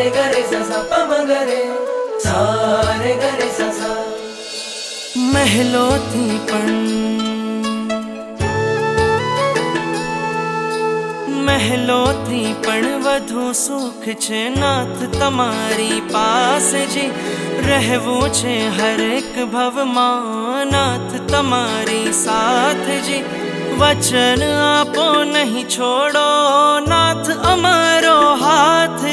रे ग रे सा सा प म ग रे सा रे ग रे सा सा। મહેલોથી પણ વધુ સુખ છે નાથ તમારી પાસે જી। રહેવું છે હરેક ભવમાં નાથ તમારી સાથ જી। વચન આપો નહીં છોડો નાથ અમારો હાથ